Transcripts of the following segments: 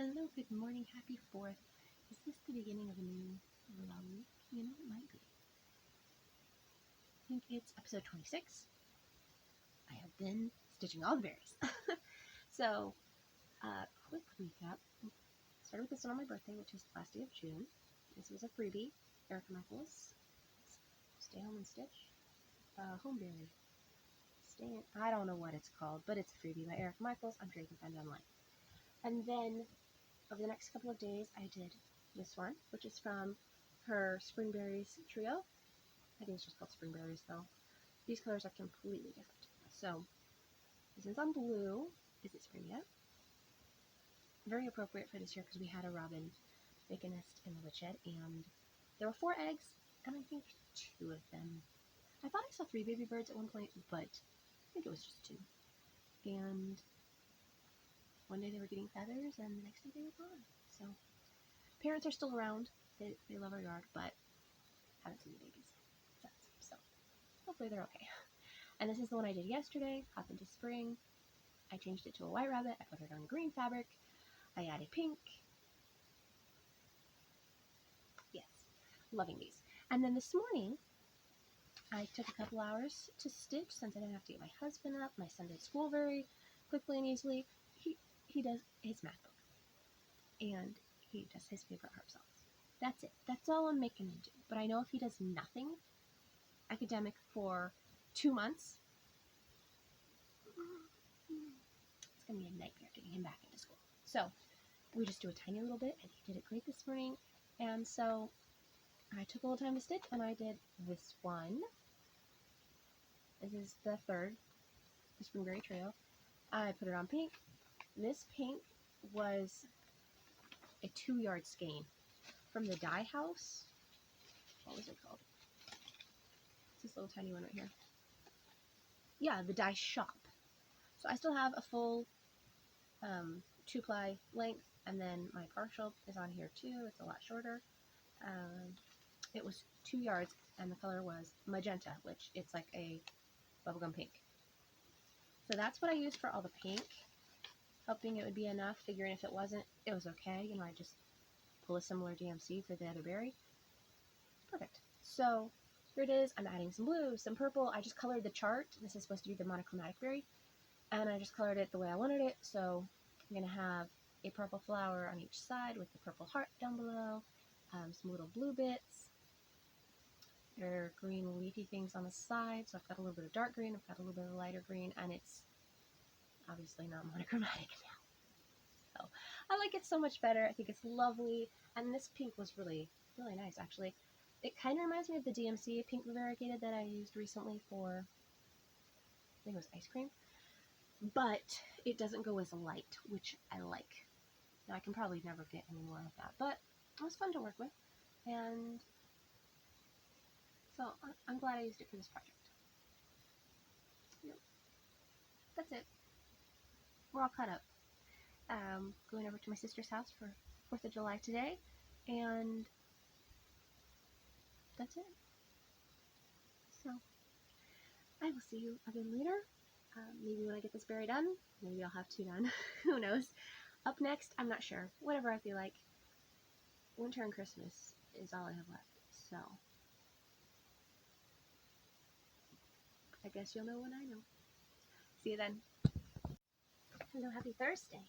Hello, good morning, happy 4th. Is this the beginning of a new vlog week? You know, it might be. I think it's episode 26. I have been stitching all the berries. So, quick recap. Started with this one on my birthday, which is the last day of June. This was a freebie. Erica Michaels. Stay Home and Stitch. Homeberry. I don't know what it's called, but it's a freebie by Erica Michaels. I'm sure you can find it online. And then over the next couple of days, I did this one, which is from her Spring Berries trio. I think it's just called Spring Berries, though. These colors are completely different. So, this one's on blue. Is it spring yet? Very appropriate for this year because we had a robin make a nest in the witch shed, and there were 4 eggs, and I think 2 of them. I thought I saw 3 baby birds at one point, but I think it was just 2. And one day they were getting feathers, and the next day they were gone. So, parents are still around. They love our yard, but haven't seen the babies since. So, hopefully they're okay. And this is the one I did yesterday. Hop into spring. I changed it to a white rabbit. I put it on green fabric. I added pink. Yes, loving these. And then this morning, I took a couple hours to stitch since I didn't have to get my husband up. My son did school very quickly and easily. He does his math book, and he does his favorite harp songs. That's it. That's all I'm making him do. But I know if he does nothing academic for 2 months, it's going to be a nightmare getting him back into school. So we just do a tiny little bit, and he did it great this morning. And so I took a little time to stitch, and I did this one. This is the third, the Springberry Trio. I put it on pink. This pink was a 2-yard skein from the dye house. What was it called? It's this little tiny one right here. Yeah, the dye shop. So I still have a full 2-ply length, and then my partial is on here too. It's a lot shorter. It was 2 yards, and the color was magenta, which it's like a bubblegum pink. So that's what I used for all the pink, hoping it would be enough, figuring if it wasn't, it was okay. You know, I just pull a similar DMC for the other berry. Perfect. So here it is. I'm adding some blue, some purple. I just colored the chart. This is supposed to be the monochromatic berry, and I just colored it the way I wanted it. So I'm going to have a purple flower on each side with the purple heart down below, some little blue bits. There are green leafy things on the side, so I've got a little bit of dark green, I've got a little bit of lighter green, and it's obviously not monochromatic now. So I like it so much better. I think it's lovely, and this pink was really, really nice, actually. It kind of reminds me of the DMC pink variegated that I used recently for, I think it was ice cream, but it doesn't go as light, which I like. Now, I can probably never get any more of that, but it was fun to work with, and so I'm glad I used it for this project. Yep. That's it. We're all caught up. Going over to my sister's house for 4th of July today, and that's it. So, I will see you again later. Maybe when I get this berry done. Maybe I'll have 2 done. Who knows? Up next, I'm not sure. Whatever I feel like. Winter and Christmas is all I have left, so I guess you'll know when I know. See you then. Hello, happy Thursday.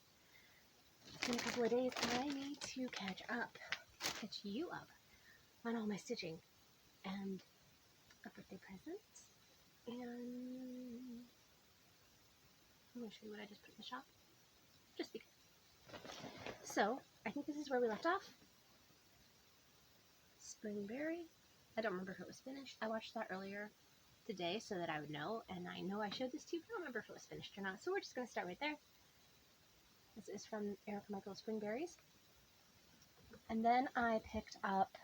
It's been a couple of days, and I need to catch you up on all my stitching and a birthday present. And I'm going to show you what I just put in the shop, just because. So, I think this is where we left off. Springberry. I don't remember if it was finished. I watched that earlier today so that I would know, and I know I showed this to you, but I don't remember if it was finished or not. So we're just going to start right there. This is from Erica Michaels Spring Berries. And then I picked up,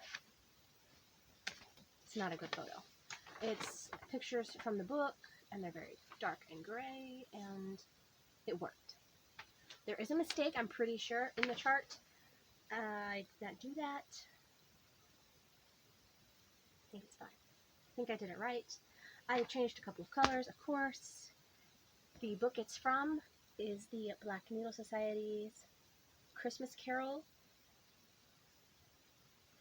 it's not a good photo. It's pictures from the book, and they're very dark and gray, and it worked. There is a mistake, I'm pretty sure, in the chart. I did not do that. I think it's fine. I think I did it right. I changed a couple of colors, of course. The book it's from is the Black Needle Society's Christmas Carol.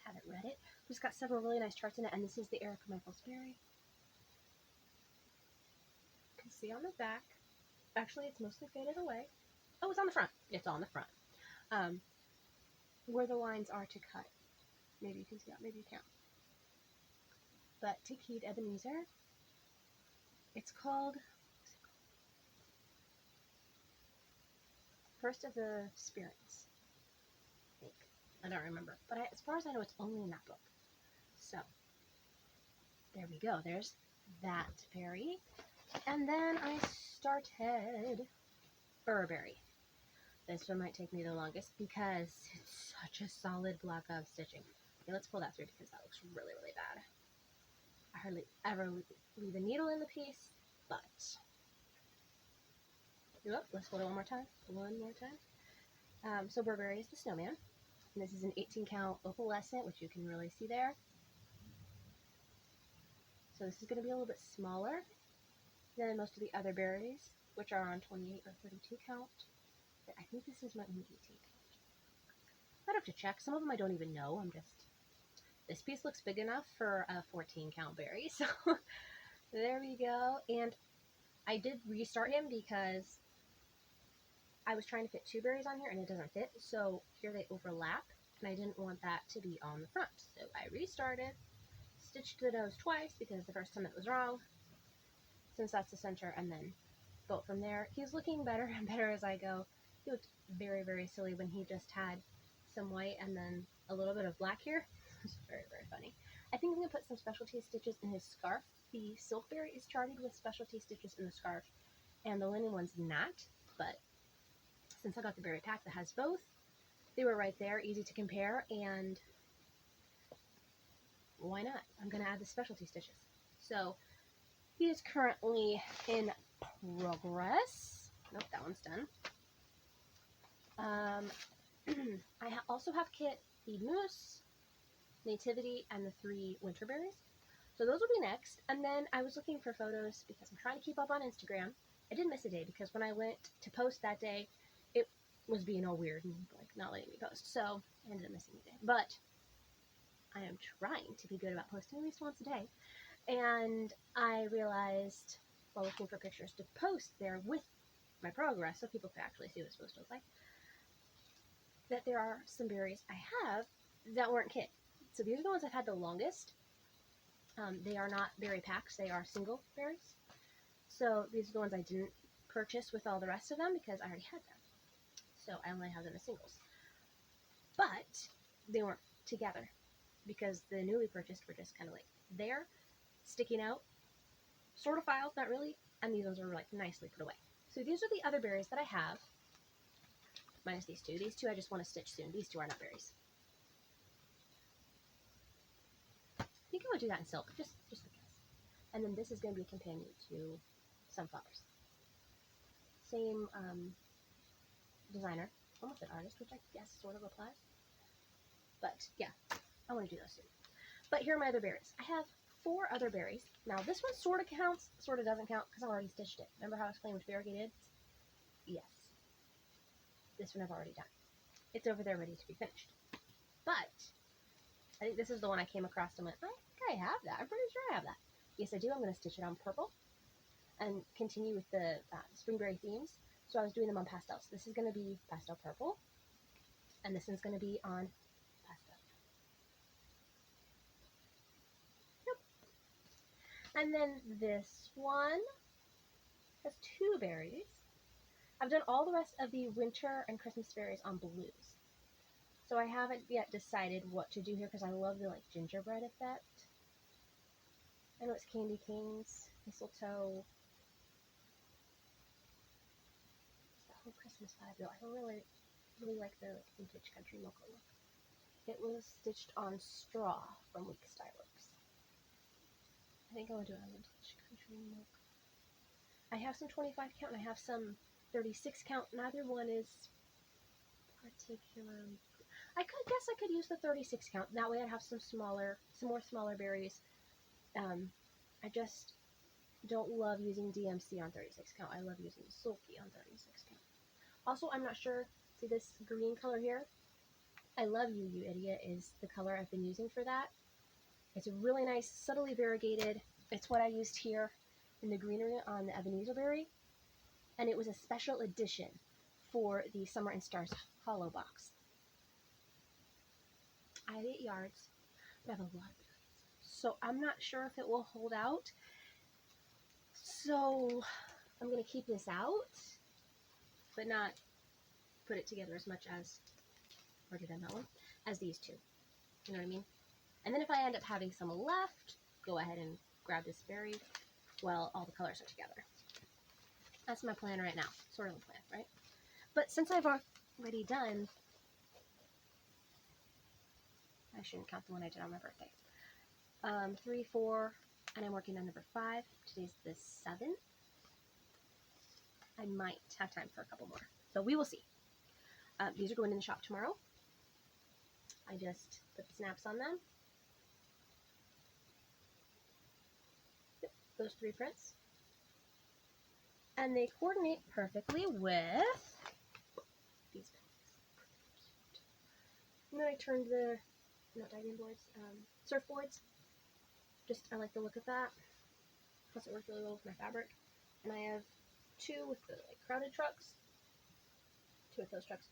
Haven't read it. It's got several really nice charts in it, and this is the Erica Michaels berry. You can see on the back. Actually, it's mostly faded away. Oh, it's on the front. It's on the front. Where the lines are to cut. Maybe you can see that. Maybe you can't. But take heed, Ebenezer. It's called First of the Spirits. I think. I don't remember. But as far as I know, it's only in that book. So, there we go. There's that berry. And then I started Burberry. This one might take me the longest because it's such a solid block of stitching. Okay, let's pull that through because that looks really, really bad. I hardly ever leave a needle in the piece, but... let's hold it one more time. So Burberry is the snowman. And this is an 18 count opalescent, which you can really see there. So this is going to be a little bit smaller than most of the other berries, which are on 28 or 32 count. I think this is my only 18 count. I'd have to check. Some of them I don't even know. This piece looks big enough for a 14 count berry. So there we go. And I did restart him because I was trying to fit 2 berries on here and it doesn't fit. So here they overlap and I didn't want that to be on the front. So I restarted, stitched the nose twice because the first time it was wrong, since that's the center, and then go from there. He's looking better and better as I go. He looked very, very silly when he just had some white and then a little bit of black here. It was very, very funny. I think I'm going to put some specialty stitches in his scarf. The silk berry is charted with specialty stitches in the scarf, and the linen one's not, but since I got the berry pack that has both, they were right there, easy to compare, and why not? I'm going to add the specialty stitches. So he is currently in progress. Nope, that one's done. I also have Kit, Feed Moose, Nativity, and the 3 winter berries. So those will be next. And then I was looking for photos because I'm trying to keep up on Instagram. I did miss a day because when I went to post that day, it was being all weird and like not letting me post. So I ended up missing a day. But I am trying to be good about posting at least once a day. And I realized while looking for pictures to post there with my progress so people could actually see what it's supposed to look like, that there are some berries I have that weren't Kit. So these are the ones I've had the longest. They are not berry packs, they are single berries. So these are the ones I didn't purchase with all the rest of them because I already had them. So I only have them as singles. But they weren't together because the newly purchased were just kind of like there, sticking out, sort of filed, not really, and these ones are like nicely put away. So these are the other berries that I have, minus these two. These two I just want to stitch soon. These two are not berries. I think I would do that in silk, just because. And then this is going to be a companion to Sunflowers. Same designer, almost an artist, which I guess sort of applies. But yeah, I want to do those soon. But here are my other berries. I have 4 other berries. Now this one sort of counts, sort of doesn't count because I've already stitched it. Remember how I explained which variegated? Yes. This one I've already done. It's over there ready to be finished. But I think this is the one I came across and went, I think I have that. I'm pretty sure I have that. Yes, I do. I'm going to stitch it on purple and continue with the springberry themes. So I was doing them on pastels. This is going to be pastel purple, and this one's going to be on pastel. Yep. And then this one has 2 berries. I've done all the rest of the winter and Christmas berries on blues. So I haven't yet decided what to do here because I love the like gingerbread effect. I know it's candy canes, mistletoe. It's that whole Christmas vibe though. I really, really like the like, vintage country mocha look. It was stitched on straw from Week Styleworks. I think I want to do it on vintage country mocha. I have some 25 count and I have some 36 count. Neither one is particularly. I guess I could use the 36 count. That way I'd have some more smaller berries. I just don't love using DMC on 36 count. I love using Sulky on 36 count. Also, I'm not sure See this green color here? I Love You, You Idiot is the color I've been using for that. It's a really nice, subtly variegated. It's what I used here in the greenery on the Ebenezer berry. And it was a special edition for the Summer and Stars Hollow box. I have 8 yards, but I have a lot of berries. So I'm not sure if it will hold out. So I'm going to keep this out, but not put it together as much as, or did I not one, as these two. You know what I mean? And then if I end up having some left, go ahead and grab this berry while all the colors are together. That's my plan right now. Sort of a plan, right? But since I've already done, I shouldn't count the one I did on my birthday. 3, 4, and I'm working on number 5. Today's the 7th. I might have time for a couple more, so we will see. These are going in the shop tomorrow. I just put the snaps on them. Yep, those 3 prints. And they coordinate perfectly with these bags. And then I turned the, not diving boards, surfboards. Just, I like the look of that. Plus it works really well with my fabric. And I have 2 with the like crowded trucks. 2 with those trucks.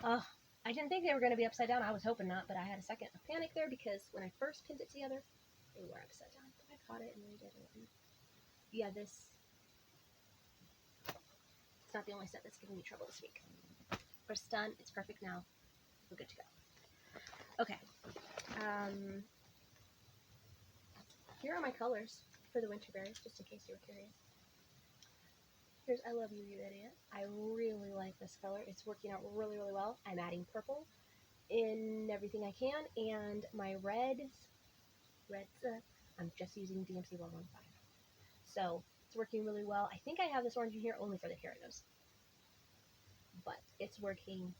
I didn't think they were going to be upside down. I was hoping not, but I had a second of panic there because when I first pinned it together, they were upside down. But I caught it and redid it. And yeah, this, it's not the only set that's giving me trouble this week. But it's done. It's perfect now. We're good to go. Okay. Here are my colors for the winter berries, just in case you were curious. Here's I Love You, You Idiot. I really like this color. It's working out really, really well. I'm adding purple in everything I can, and my reds, I'm just using DMC 115. So it's working really well. I think I have this orange in here only for the Carinos, but it's working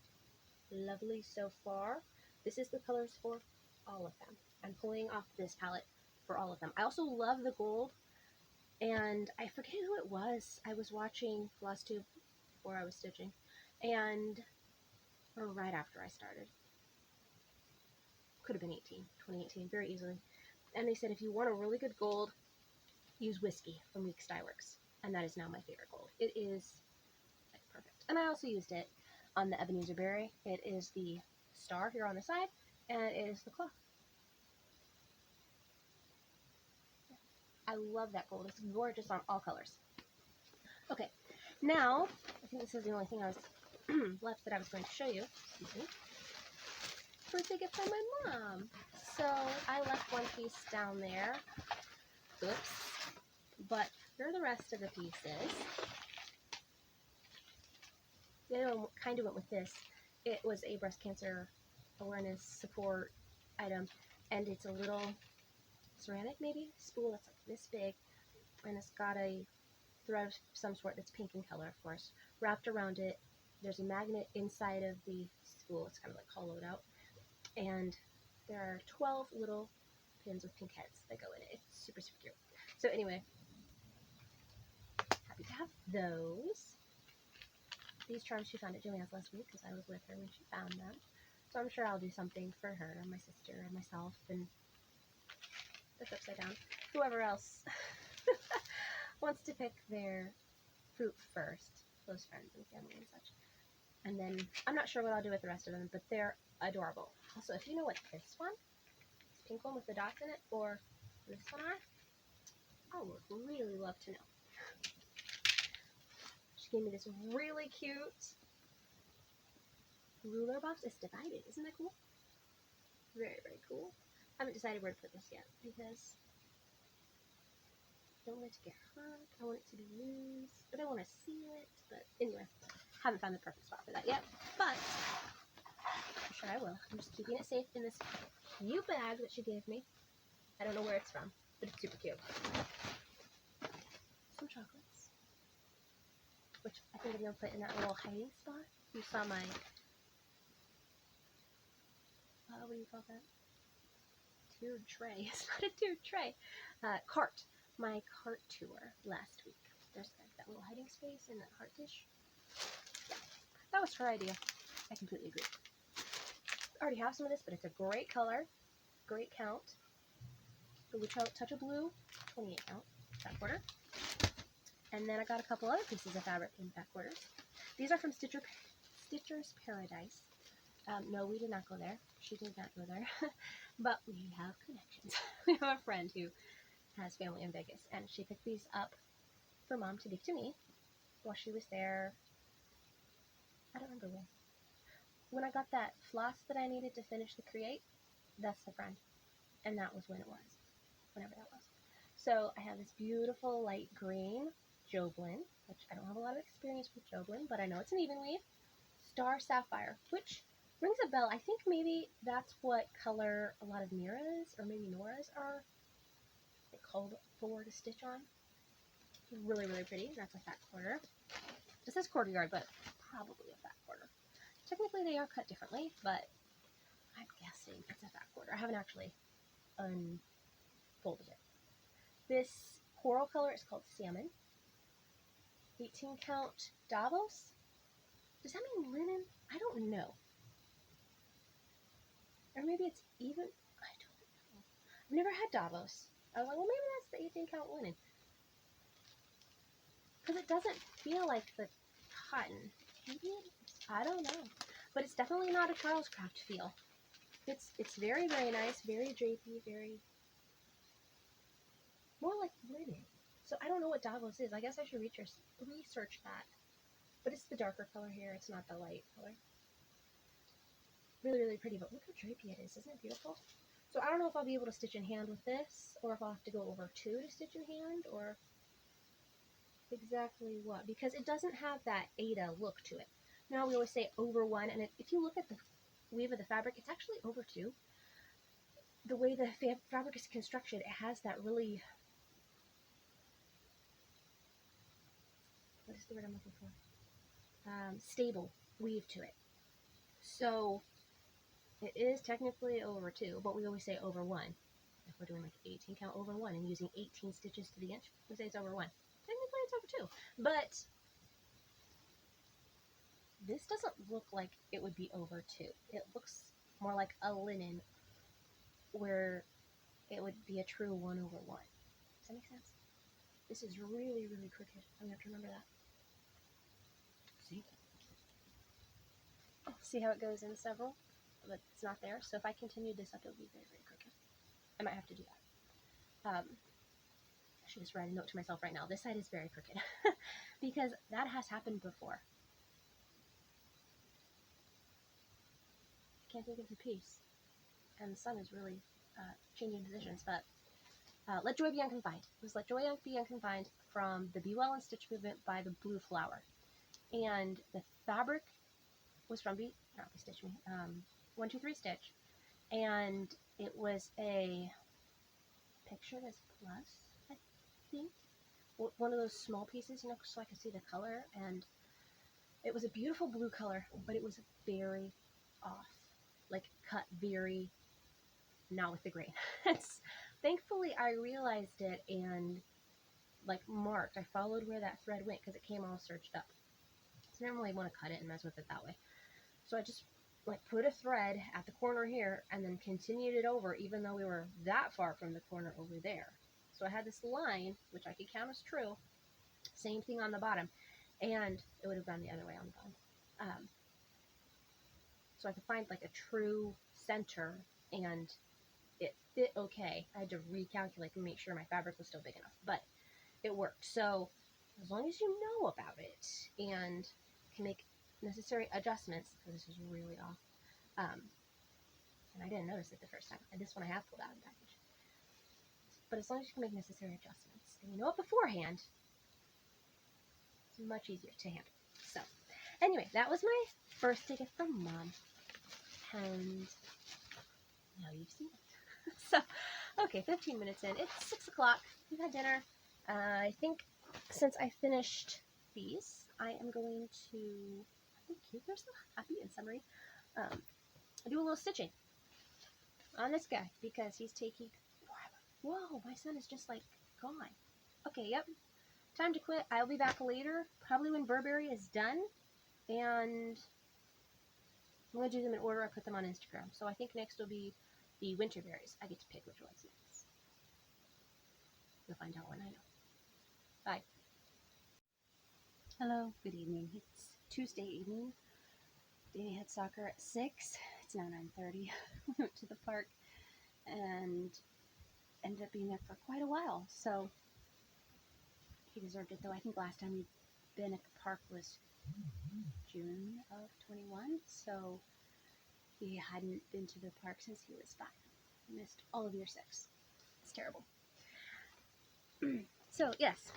lovely so far. This is the colors for all of them. I'm pulling off this palette for all of them. I also love the gold, and I forget who it was. I was watching Flosstube before I was stitching, or right after I started. Could have been 2018, very easily. And they said if you want a really good gold, use Whiskey from Weeks Dye Works, and that is now my favorite gold. It is like perfect. And I also used it on the Ebenezer berry. It is the star here on the side, and it is the cloth. I love that gold. It's gorgeous on all colors. Okay, now, I think this is the only thing I was left that I was going to show you. Excuse me. Birthday gift from my mom. So, I left one piece down there. Oops. But here are the rest of the pieces. The other one kind of went with this. It was a breast cancer awareness support item, and it's a little ceramic, maybe, spool that's like this big, and it's got a thread of some sort that's pink in color, of course, wrapped around it. There's a magnet inside of the spool. It's kind of like hollowed out, and there are 12 little pins with pink heads that go in it. It's super, super cute. So anyway, happy to have those. These charms she found at Julian's last week because I was with her when she found them. So I'm sure I'll do something for her and my sister and myself and that's upside down. Whoever else wants to pick their fruit first, close friends and family and such. And then I'm not sure what I'll do with the rest of them, but they're adorable. Also, if you know what this one, this pink one with the dots in it, or this one are, I would really love to know. She gave me this really cute ruler box. It's divided. Isn't that cool? Very, very cool. I haven't decided where to put this yet because I don't want it to get hurt. I want it to be loose, but I want to seal it. But anyway, haven't found the perfect spot for that yet, but I'm sure I will. I'm just keeping it safe in this cute bag that she gave me. I don't know where it's from, but it's super cute. Some chocolates, which I think I'm going to put in that little hiding spot. You saw my, what do you call that? Tiered tray. It's not a tiered tray. Cart. My cart tour last week. There's that little hiding space in that heart dish. Yeah. that was her idea. I completely agree. I already have some of this, but it's a great color, great count. Blue touch of blue, 28 count, back quarter. And then I got a couple other pieces of fabric in back quarters. These are from Stitcher's Paradise. No, we did not go there. She did not go there. But we have connections. We have a friend who has family in Vegas, and she picked these up for Mom to give to me while she was there. I don't remember when. When I got that floss that I needed to finish the create, that's the friend. And that was when it was. Whenever that was. So I have this beautiful light green Joblin, which I don't have a lot of experience with Joblin, but I know it's an even weave. Star Sapphire, which rings a bell. I think maybe that's what color a lot of Mira's or maybe Nora's are called for to stitch on. Really, really pretty. That's a fat quarter. It says quarter yard, but probably a fat quarter. Technically they are cut differently, but I'm guessing it's a fat quarter. I haven't actually unfolded it. This coral color is called Salmon. 18 count Davos. Does that mean linen? I don't know. Or maybe it's even, I don't know. I've never had Davos. I was like, well, maybe that's the 18 count linen. Because it doesn't feel like the cotton. Maybe it, I don't know. But it's definitely not a Charles Craft feel. It's very, very nice, very drapey, very, more like linen. So I don't know what Davos is. I guess I should research that. But it's the darker color here. It's not the light color. Really, really pretty. But look how drapey it is. Isn't it beautiful? So I don't know if I'll be able to stitch in hand with this, or if I'll have to go over two to stitch in hand, or exactly what. Because it doesn't have that Ada look to it. Now we always say over one, and if you look at the weave of the fabric, it's actually over two. The way the fabric is constructed, it has that really, what is the word I'm looking for? Stable weave to it. So it is technically over two, but we always say over one. If we're doing like 18 count over one and using 18 stitches to the inch, we say it's over one. Technically it's over two, but this doesn't look like it would be over two. It looks more like a linen where it would be a true 1 over 1. Does that make sense? This is really, really crooked. I'm going to have to remember that. See? See how it goes in several? But it's not there. So if I continue this up, it'll be very, very crooked. I might have to do that. I should just write a note to myself right now. This side is very crooked. Because that has happened before. I can't think of the piece. And the sun is really changing positions. But Let Joy Be Unconfined. It was Let Joy Be Unconfined from the Be Well and Stitch Movement by the Blue Flower. And the fabric was from not Be Stitch Me, 123 Stitch. And it was a picture this plus, I think. One of those small pieces, you know, so I could see the color. And it was a beautiful blue color, but it was very off. Like cut very, not with the grain. Thankfully, I realized it and like marked. I followed where that thread went because it came all serged up. So I didn't really want to cut it and mess with it that way. So I just like put a thread at the corner here and then continued it over even though we were that far from the corner over there. So I had this line, which I could count as true, same thing on the bottom, and it would have gone the other way on the bottom. So I could find like a true center and it fit okay. I had to recalculate and make sure my fabric was still big enough, but it worked. So as long as you know about it and can make necessary adjustments, because this is really off, and I didn't notice it the first time, and this one I have pulled out of the package, but as long as you can make necessary adjustments and you know it beforehand, it's much easier to handle. So anyway, that was my birthday gift from Mom, and now you've seen it. So okay, 15 minutes in, it's 6 o'clock, we've had dinner. I think since I finished these, I am going to, I think they're so happy in summary, do a little stitching on this guy because he's taking forever. Whoa, my son is just like gone. Okay, yep, time to quit. I'll be back later, probably when Burberry is done And I'm going to do them in order I put them on Instagram. So I think next will be the winter berries. I get to pick which one's next. You'll find out when I know. Bye. Hello, good evening. It's Tuesday evening. Danny had soccer at 6. It's now 9:30. We went to the park and ended up being there for quite a while. So he deserved it, though. I think last time we'd been at the park was June of 21. So he hadn't been to the park since he was 5. He missed all of year 6. It's terrible. So, yes.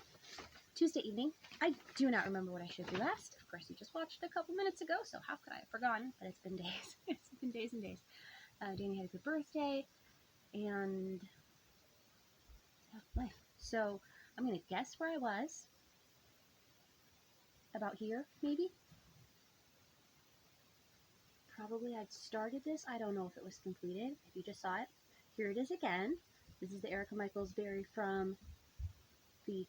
Tuesday evening. I do not remember what I should do last. Of course, you just watched a couple minutes ago, so how could I have forgotten? But it's been days. It's been days and days. Danny had a good birthday, and life. So I'm going to guess where I was. About here, maybe? Probably I'd started this. I don't know if it was completed. If you just saw it. Here it is again. This is the Erica Michaels berry from the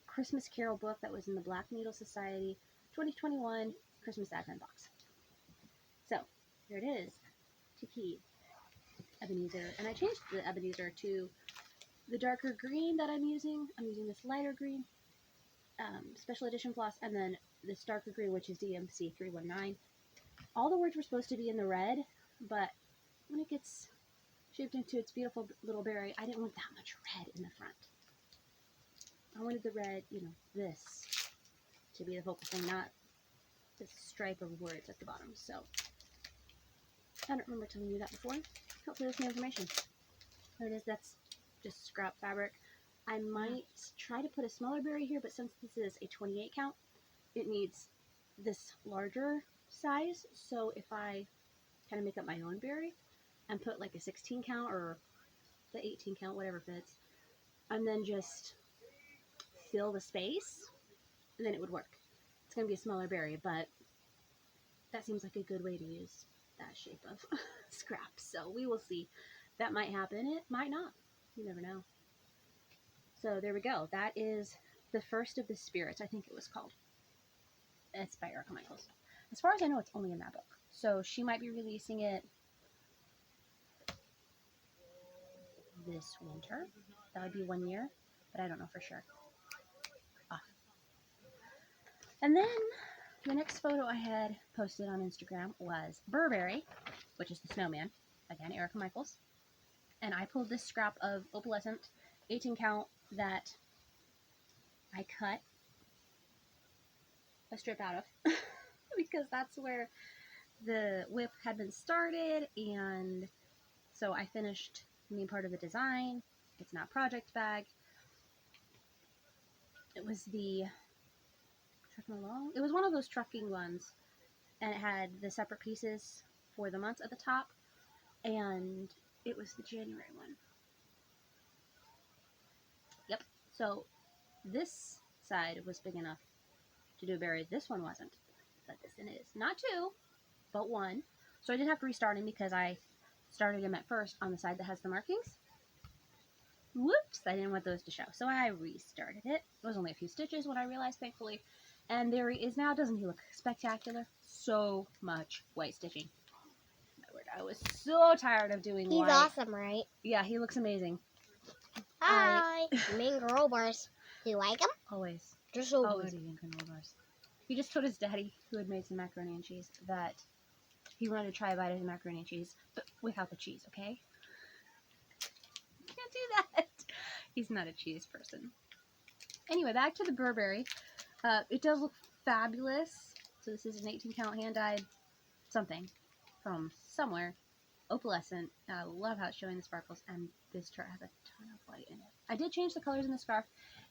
Christmas Carol book that was in the Black Needle Society 2021 Christmas Advent box. So, here it is. Tiki Ebenezer. And I changed the Ebenezer to the darker green that I'm using. I'm using this lighter green special edition floss, and then this darker green, which is DMC 319. All the words were supposed to be in the red, but when it gets shaped into its beautiful little berry, I didn't want that much red in the front. I wanted the red, this to be the focal thing, not this stripe of words at the bottom. So, I don't remember telling you that before. Hopefully that's new information. There it is. That's just scrap fabric. I might try to put a smaller berry here, but since this is a 28 count, it needs this larger size. So if I kind of make up my own berry and put like a 16 count or the 18 count, whatever fits, and then just fill the space, and then it would work. It's going to be a smaller berry, but that seems like a good way to use that shape of scrap. So we will see. That might happen. It might not. You never know. So there we go. That is the first of the spirits, I think it was called. It's by Erica Michaels. As far as I know, it's only in that book. So she might be releasing it this winter. That would be 1 year, but I don't know for sure. And then the next photo I had posted on Instagram was Burberry, which is the snowman. Again, Erica Michaels. And I pulled this scrap of opalescent 18 count that I cut a strip out of because that's where the whip had been started, and so I finished the main part of the design. It's not project bag. It was the trucking along. It was one of those trucking ones, and it had the separate pieces for the months at the top, and it was the January one. Yep. So this side was big enough to do a berry. This one wasn't, but this one is. Not 2, but 1. So I did have to restart him because I started him at first on the side that has the markings. Whoops, I didn't want those to show. So I restarted it. It was only a few stitches when I realized, thankfully. And there he is now. Doesn't he look spectacular? So much white stitching. My word, I was so tired of doing white. He's awesome, right? Yeah, he looks amazing. Hi. Mean granola bars. Do you like them? Always. They're so Always good. eating granola bars. He just told his daddy, who had made some macaroni and cheese, that he wanted to try a bite of the macaroni and cheese, but without the cheese, okay? Can't do that. He's not a cheese person. Anyway, back to the Burberry. It does look fabulous. So this is an 18 count hand-dyed something from somewhere. Opalescent. I love how it's showing the sparkles, and this chart has a ton of white in it. I did change the colors in the scarf,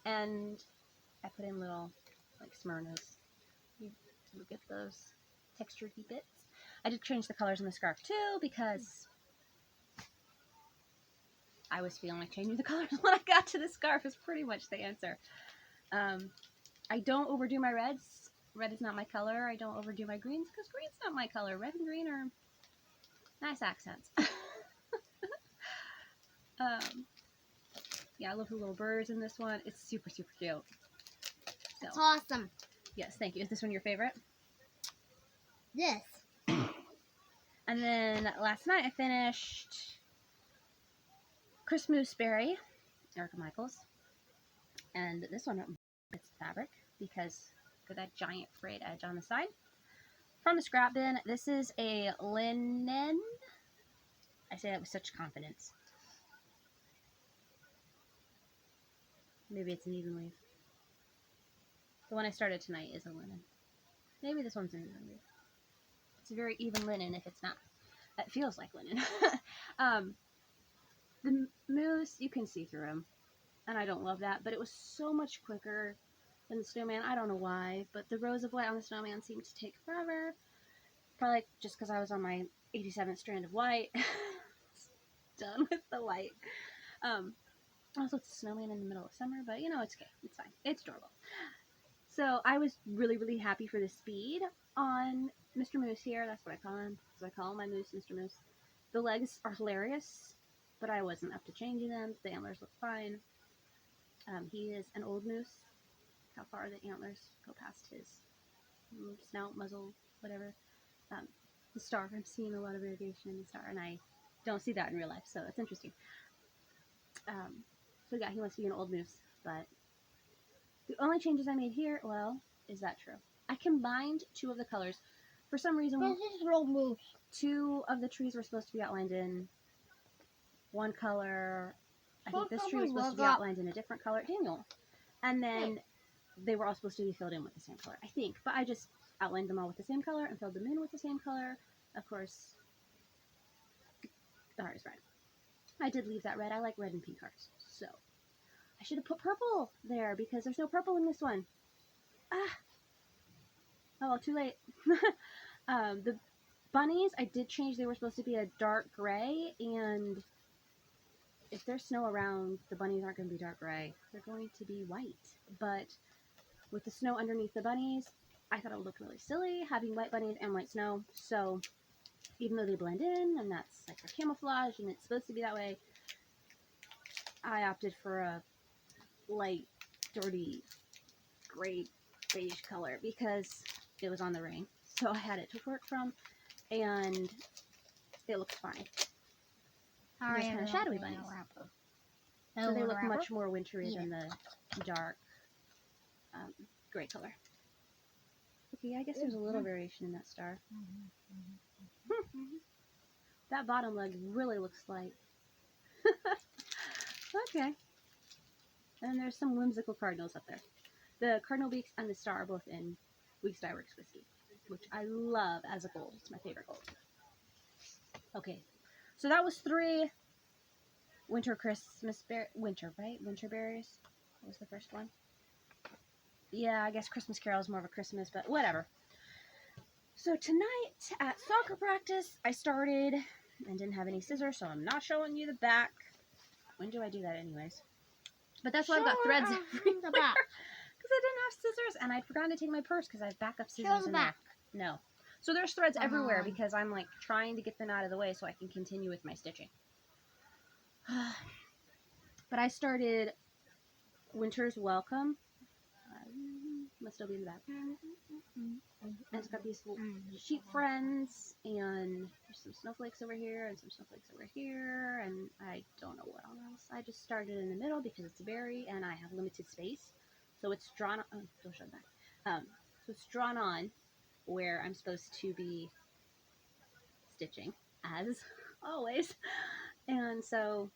and I put in little, like, Smyrnas. You look at those textured bits. I did change the colors in the scarf, too, because I was feeling like changing the colors when I got to the scarf is pretty much the answer. I don't overdo my reds. Red is not my color. I don't overdo my greens because green's not my color. Red and green are nice accents. Yeah, I love the little birds in this one. It's super, super cute. So, That's awesome. yes, thank you. Is this one your favorite? This. And then last night I finished Christmas Berry, Erica Michaels. And this one, it's fabric because for that giant frayed edge on the side. From the scrap bin, this is a linen. I say that with such confidence. Maybe it's an even weave. The one I started tonight is a linen. Maybe this one's an even weave. It's a very even linen if it's not. It feels like linen. The moose, you can see through them. And I don't love that, but it was so much quicker than the snowman. I don't know why, but the rows of white on the snowman seemed to take forever. Probably just because I was on my 87th strand of white. Done with the white. Also, it's a snowman in the middle of summer, but you know, it's okay. It's fine. It's adorable. So I was really, really happy for the speed on Mr. Moose here. That's what I call him. So I call my moose Mr. Moose. The legs are hilarious, but I wasn't up to changing them. The antlers look fine. He is an old moose. How far the antlers go past his snout, muzzle, whatever. The star, I'm seeing a lot of variation in the star, and I don't see that in real life, so it's interesting. So yeah, he wants to be an old moose, but the only changes I made here, well, is that true? I combined two of the colors. For some reason, This is real moose. two of the trees were supposed to be outlined in one color. I think this tree was supposed to be outlined in a different color. Daniel. And then they were all supposed to be filled in with the same color, I think. But I just outlined them all with the same color and filled them in with the same color. Of course, the heart is red. I did leave that red. I like red and pink hearts. So, I should have put purple there because there's no purple in this one. Ah! Oh, well, too late. The bunnies, I did change. They were supposed to be a dark gray, and if there's snow around, the bunnies aren't going to be dark gray. They're going to be white. But with the snow underneath the bunnies, I thought it would look really silly having white bunnies and white snow. So even though they blend in, and that's like their camouflage, and it's supposed to be that way, I opted for a light, dirty, gray, beige color because it was on the ring. So I had it to work from, and it looks fine. There's kind of shadowy bunnies. So they look much more wintry than the dark gray color. Okay, I guess there's a little variation in that star. That bottom leg really looks like... Okay. And there's some whimsical cardinals up there. The cardinal beaks and the star are both in Weeks Dye Works whiskey, which I love as a gold. It's my favorite gold. Okay, so that was 3 winter Christmas winter, right? Winter berries. What was the first one? Yeah, I guess Christmas Carol is more of a Christmas, but whatever. So tonight at soccer practice, I started and didn't have any scissors, so I'm not showing you the back. When do I do that anyways? But that's why I've got threads everywhere. Because I didn't have scissors, and I'd forgotten to take my purse because I have backup scissors in there. No. So there's threads everywhere because I'm like trying to get them out of the way so I can continue with my stitching. But I started Winter's Welcome. Must still be in the back. And it's got these little sheep friends, and there's some snowflakes over here, and some snowflakes over here, and I don't know what else. I just started in the middle because it's a berry, and I have limited space. So it's drawn on, oh, don't show the back. So it's drawn on where I'm supposed to be stitching, as always. And so,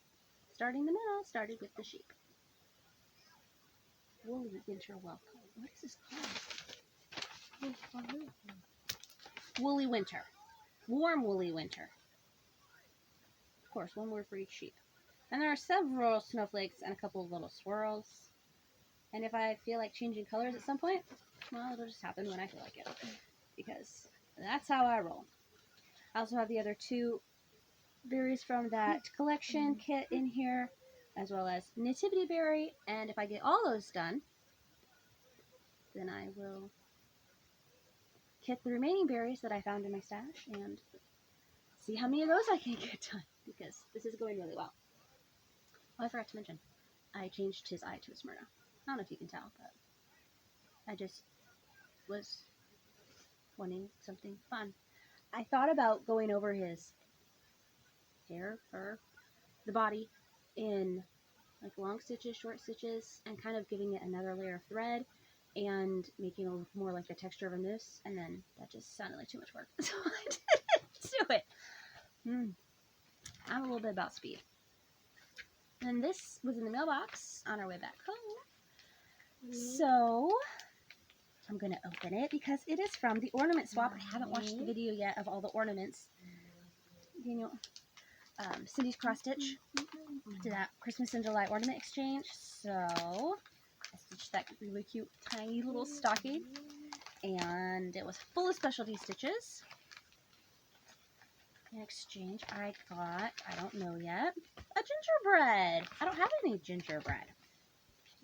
starting in the middle, started with the sheep. Woolly Winter Welcome. What is this called? Woolly Winter. Warm Woolly Winter. Of course, one word for each sheep. And there are several snowflakes and a couple of little swirls. And if I feel like changing colors at some point, well, it'll just happen when I feel like it. Because that's how I roll. I also have the other 2 berries from that collection kit in here, as well as Nativity Berry. And if I get all those done, then I will kit the remaining berries that I found in my stash and see how many of those I can get done, because this is going really well. Oh, I forgot to mention, I changed his eye to a Smyrna. I don't know if you can tell, but I just was wanting something fun. I thought about going over his hair, fur, the body in like long stitches, short stitches, and kind of giving it another layer of thread and making it look more like the texture of a moose, and then that just sounded like too much work, so I didn't do it. I'm a little bit about speed. And this was in the mailbox on our way back home. So I'm going to open it because it is from the ornament swap. I haven't watched the video yet of all the ornaments. Daniel, Cindy's cross stitch to that Christmas in July ornament exchange. So I stitched that really cute tiny little stocking, and it was full of specialty stitches. In exchange, I got, I don't know yet, a gingerbread. I don't have any gingerbread.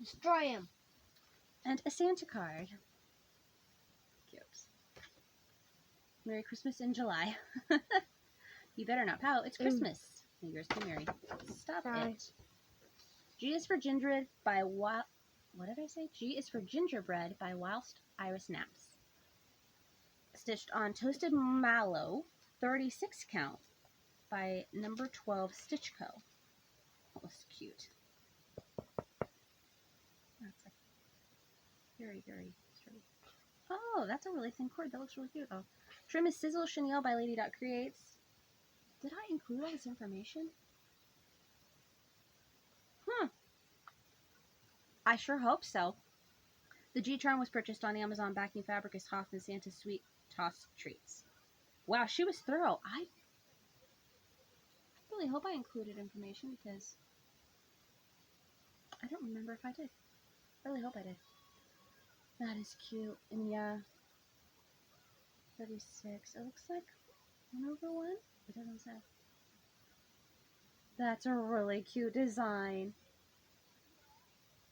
Destroy him. And a Santa card. Cute. Merry Christmas in July. You better not pout. It's Christmas. New Year's be merry. Stop it. G is for gingerbread by what did I say? G is for gingerbread by Whilst Iris Naps. Stitched on toasted mallow, 36 count by number 12 Stitch Co. That was cute. That's like very, very sturdy. Oh, that's a really thin cord. That looks really cute. Oh, trim is Sizzle Chenille by Lady Creates. Did I include all this information? I sure hope so. The G-Charm was purchased on Amazon. Backing fabric is Hoff and Santa's Sweet Toss Treats. Wow, she was thorough. I really hope I included information because I don't remember if I did. I really hope I did. That is cute. And yeah, 36. It looks like 1/1. It doesn't say. That's a really cute design.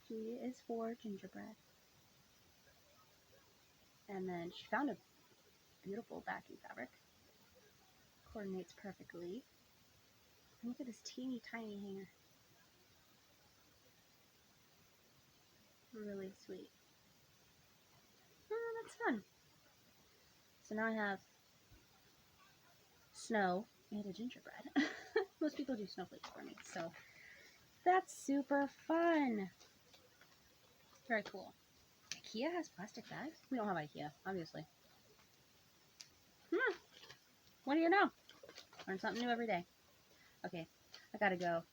G is for gingerbread. And then she found a beautiful backing fabric. Coordinates perfectly. And look at this teeny tiny hanger. Really sweet. Oh, that's fun. So now I have snow and a gingerbread. Most people do snowflakes for me, so that's super fun. Very cool. IKEA has plastic bags? We don't have IKEA, obviously. What do you know? Learn something new every day. Okay, I gotta go.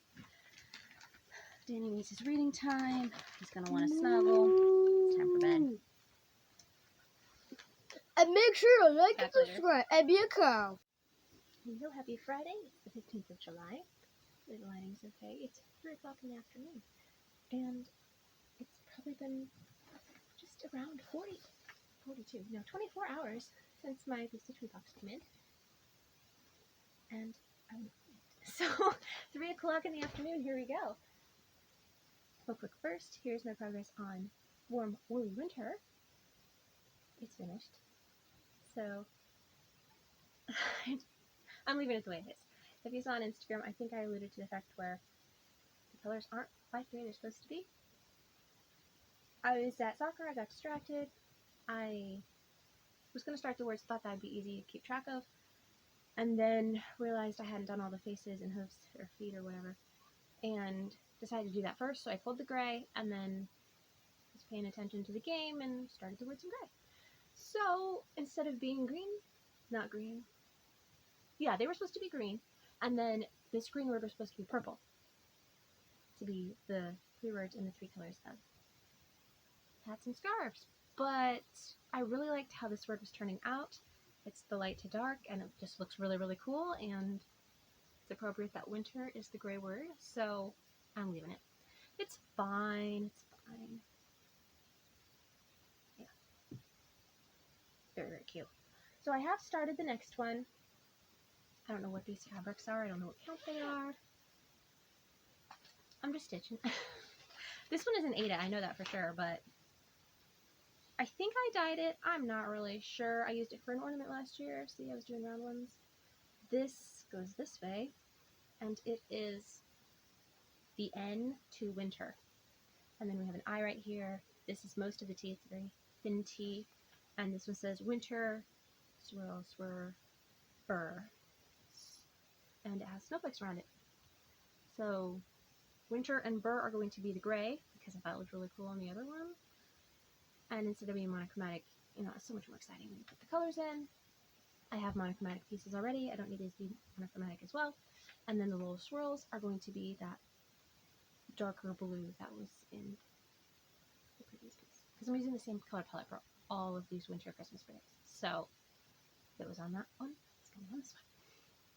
Danny needs his reading time. He's gonna want to snuggle. It's time for bed. And make sure to like and subscribe and be a cow. Hello, happy Friday. It's the 15th of July. The lighting's okay. It's 3 o'clock in the afternoon. And it's probably been just around 24 hours since my Stitchy box came in. And so 3 o'clock in the afternoon, here we go. Real quick first, here's my progress on Warm Woolly Winter. It's finished. So I'm leaving it the way it is. If you saw on Instagram, I think I alluded to the fact where the colors aren't quite the way they're supposed to be. I was at soccer, I got distracted. I was going to start the words, thought that would be easy to keep track of, and then realized I hadn't done all the faces and hooves or feet or whatever, and decided to do that first. So I pulled the gray and then was paying attention to the game and started the words in gray. So instead of being green, not green, yeah, they were supposed to be green, and then this green word was supposed to be purple, to be the 3 words in the 3 colors of hats and scarves. But I really liked how this word was turning out. It's the light to dark, and it just looks really, really cool, and it's appropriate that winter is the gray word, so I'm leaving it. It's fine. It's fine. Yeah. Very, very cute. So I have started the next one. I don't know what these fabrics are. I don't know what count they are. I'm just stitching. This one is an Ada. I know that for sure, but I think I dyed it. I'm not really sure. I used it for an ornament last year. See, I was doing round ones. This goes this way, and it is the N to winter. And then we have an I right here. This is most of the T. It's a very thin T. And this one says winter swirls were fur, and it has snowflakes around it. So winter and burr are going to be the gray, because I thought it looked really cool on the other one. And instead of being monochromatic, you know, it's so much more exciting when you put the colors in. I have monochromatic pieces already. I don't need these to be monochromatic as well. And then the little swirls are going to be that darker blue that was in the previous piece. Because I'm using the same color palette for all of these winter Christmas berries. So if it was on that one, it's going to be on this one.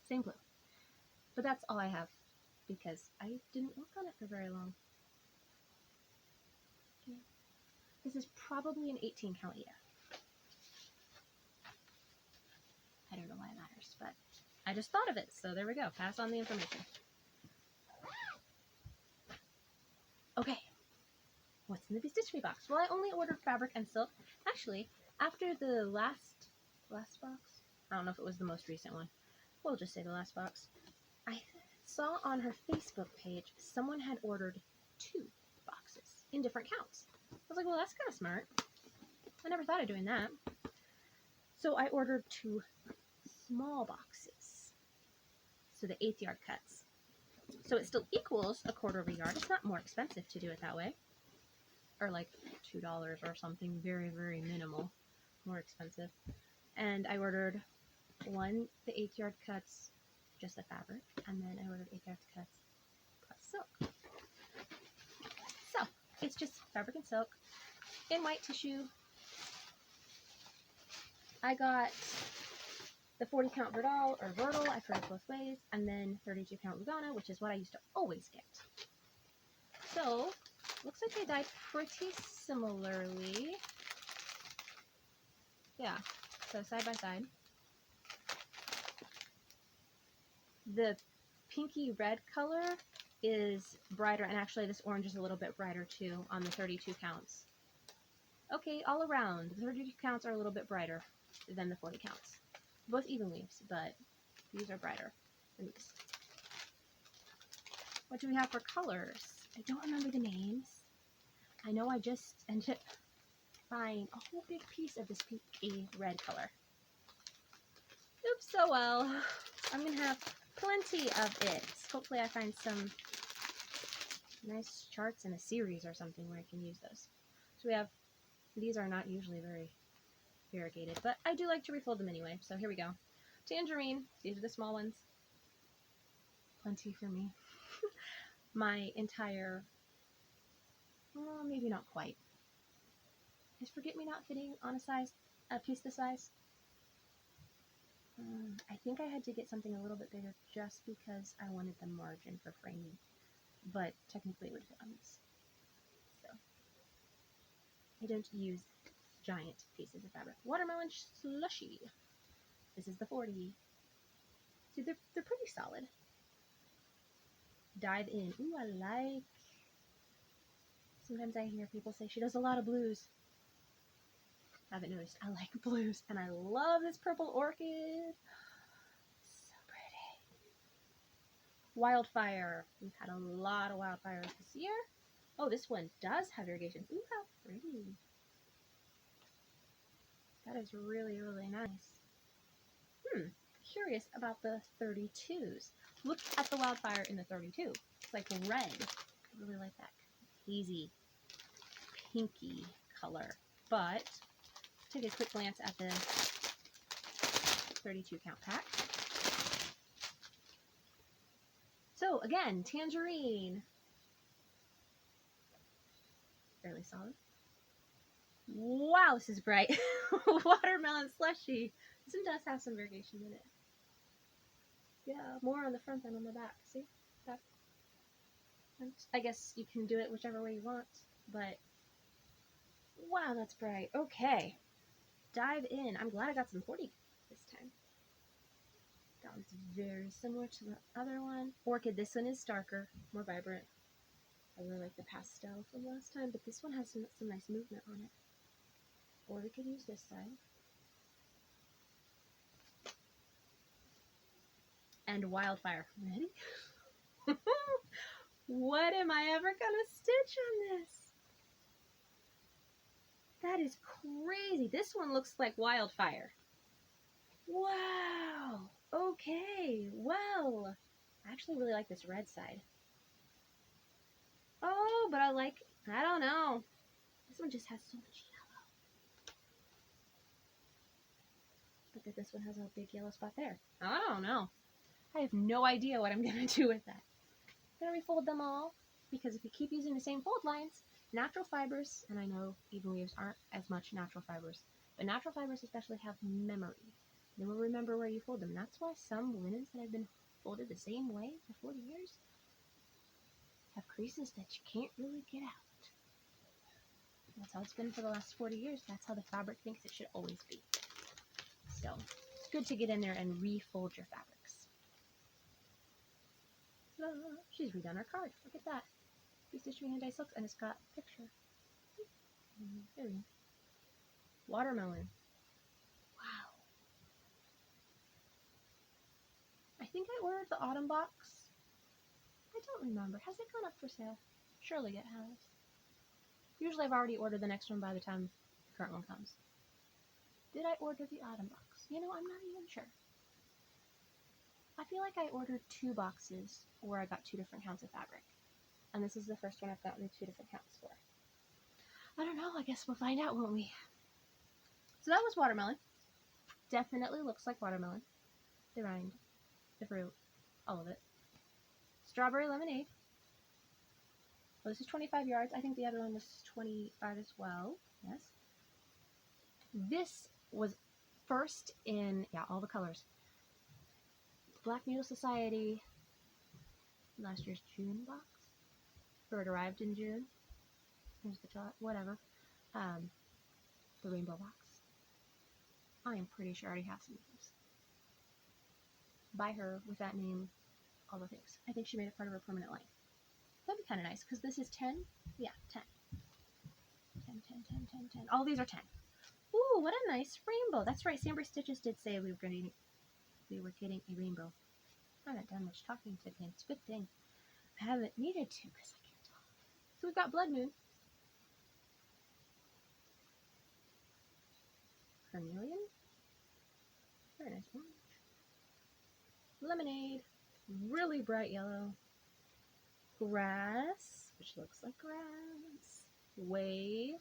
Same blue. But that's all I have, because I didn't work on it for very long. Yeah. This is probably an 18 count ear. I don't know why it matters, but I just thought of it, so there we go. Pass on the information. Okay, what's in the Stitchy box? Well, I only ordered fabric and silk. Actually, after the last box, I don't know if it was the most recent one. We'll just say the last box. I saw on her Facebook page someone had ordered 2 boxes in different counts. I was like, well, that's kind of smart. I never thought of doing that. So I ordered 2 small boxes. So the 1/8 yard cuts. So it still equals a 1/4 of a yard. It's not more expensive to do it that way. Or like $2 or something very, very minimal. More expensive. And I ordered one, the 1/8 yard cuts, just the fabric. And then I ordered 1/8 yard cuts plus silk. So it's just fabric and silk in white tissue. I got the 40 count Verdal or Verdal, I've heard it both ways, and then 32 count Lugana, which is what I used to always get. So, looks like they dyed pretty similarly. Yeah, so side by side. The pinky red color is brighter, and actually this orange is a little bit brighter too on the 32 counts. Okay, all around, the 32 counts are a little bit brighter than the 40 counts. Both even weaves, but these are brighter than these. What do we have for colors? I don't remember the names. I know I just ended up buying a whole big piece of this pinky red color. Oops, so well. I'm going to have plenty of it. Hopefully I find some nice charts in a series or something where I can use those. So we have, these are not usually very variegated, but I do like to refold them anyway. So here we go. Tangerine, these are the small ones. Plenty for me. My entire, well, maybe not quite. Is Forget Me Not fitting on a piece this size? I think I had to get something a little bit bigger just because I wanted the margin for framing, but technically it would fit on this. So I don't use giant pieces of fabric. Watermelon Slushy. This is the 40. See, they're pretty solid. Dive in. Ooh, I like. Sometimes I hear people say she does a lot of blues. I haven't noticed. I like blues, and I love this purple orchid. So pretty. Wildfire. We've had a lot of wildfires this year. Oh, this one does have irrigation. Ooh, how pretty. That is really, really nice. Curious about the 32s. Look at the wildfire in the 32. It's like red. I really like that hazy, pinky color. But take a quick glance at the 32 count pack. So again, tangerine. Fairly solid. Wow, this is bright. Watermelon Slushy. This one does have some variegation in it. Yeah, more on the front than on the back. See? Back. I guess you can do it whichever way you want, but wow, that's bright. Okay. Dive in. I'm glad I got some 40 this time. That one's very similar to the other one. Orchid, this one is darker, more vibrant. I really like the pastel from last time, but this one has some nice movement on it. Or we could use this side. And Wildfire. Ready? What am I ever gonna stitch on this? That is crazy. This one looks like Wildfire. Wow. Okay. Well, I actually really like this red side. Oh, but I don't know. This one just has so much yellow. But that this one has a big yellow spot there. I don't know. I have no idea what I'm going to do with that. I'm going to refold them all because if you keep using the same fold lines, natural fibers, and I know even weaves aren't as much natural fibers, but natural fibers especially have memory. They will remember where you fold them. And that's why some linens that have been folded the same way for 40 years have creases that you can't really get out. That's how it's been for the last 40 years. That's how the fabric thinks it should always be. So it's good to get in there and refold your fabrics. She's redone her card. Look at that. Stitch Me Hand Dye Silks, and it's got a picture. There we go. Watermelon. Wow. I think I ordered the autumn box. I don't remember. Has it gone up for sale? Surely it has. Usually I've already ordered the next one by the time the current one comes. Did I order the autumn box? You know, I'm not even sure. I feel like I ordered 2 boxes where I got 2 different counts of fabric. And this is the first one I've gotten 2 different counts for. I don't know. I guess we'll find out, won't we? So that was watermelon. Definitely looks like watermelon. The rind, the fruit, all of it. Strawberry lemonade. Well, this is 25 yards. I think the other one was 25 as well. Yes. This was first in, all the colors. Black Needle Society last year's June box. Or it arrived in June. Here's the top, whatever. The rainbow box. I am pretty sure I already have some of those. By her with that name, all the things. I think she made it part of her permanent line. That'd be kind of nice, because this is 10. Yeah, 10. 10, 10, 10, 10, 10. All these are 10. Ooh, what a nice rainbow. That's right, Sambury Stitches did say we were getting a rainbow. I haven't done much talking today. It's a good thing. I haven't needed to, because I can't talk. So we've got Blood Moon. Carnelian. Very nice orange. Lemonade. Really bright yellow. Grass, which looks like grass. Wave.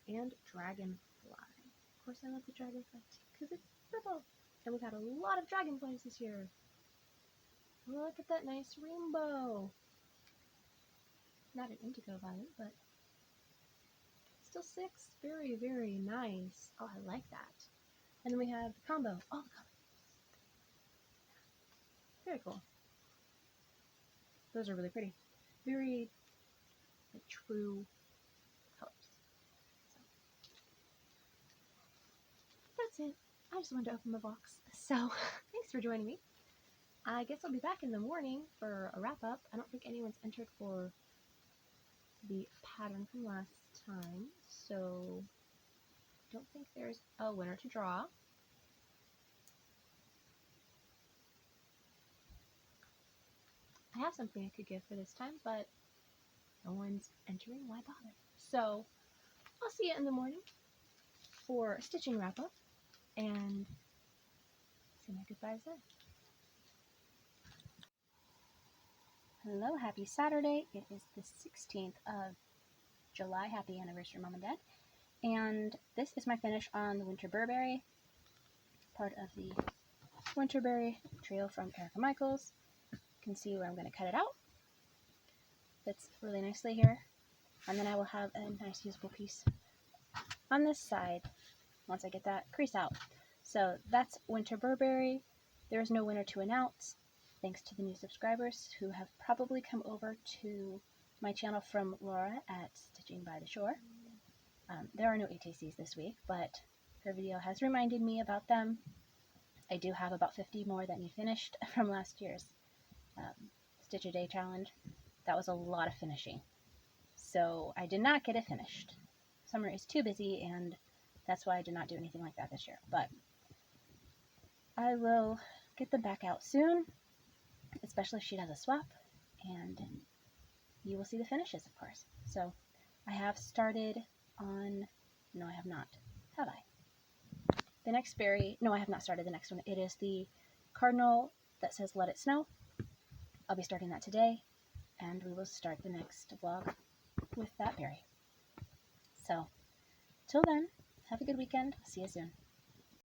And dragonfly. Of course I love the dragonfly because it's purple. And we've had a lot of dragonflies this year. Look at that nice rainbow. Not an indigo violet, but still 6. Very, very nice. Oh, I like that. And then we have the combo. All the colors. Very cool. Those are really pretty. Very true colors. So that's it. I just wanted to open my box. So thanks for joining me. I guess I'll be back in the morning for a wrap up. I don't think anyone's entered for the pattern from last time, so I don't think there's a winner to draw. I have something I could give for this time, but no one's entering. Why bother? So I'll see you in the morning for a stitching wrap up and say my goodbyes then. Hello, happy Saturday. It is the 16th of July. Happy anniversary, Mom and Dad. And this is my finish on the Winter Burberry, part of the Winterberry trio from Erica Michaels. You can see where I'm going to cut it out. Fits really nicely here. And then I will have a nice usable piece on this side once I get that crease out. So that's Winter Burberry. There is no winner to announce, thanks to the new subscribers who have probably come over to my channel from Laura at Stitching by the Shore. There are no ATCs this week, but her video has reminded me about them. I do have about 50 more that need finished from last year's Stitch a Day challenge. That was a lot of finishing. So I did not get it finished. Summer is too busy, and that's why I did not do anything like that this year. But I will get them back out soon, especially if she does a swap, and you will see the finishes, of course. So I have started on... No, I have not. Have I? The next berry, no, I have not started the next one. It is the cardinal that says Let It Snow. I'll be starting that today, and we will start the next vlog with that berry. So, till then, have a good weekend. See you soon.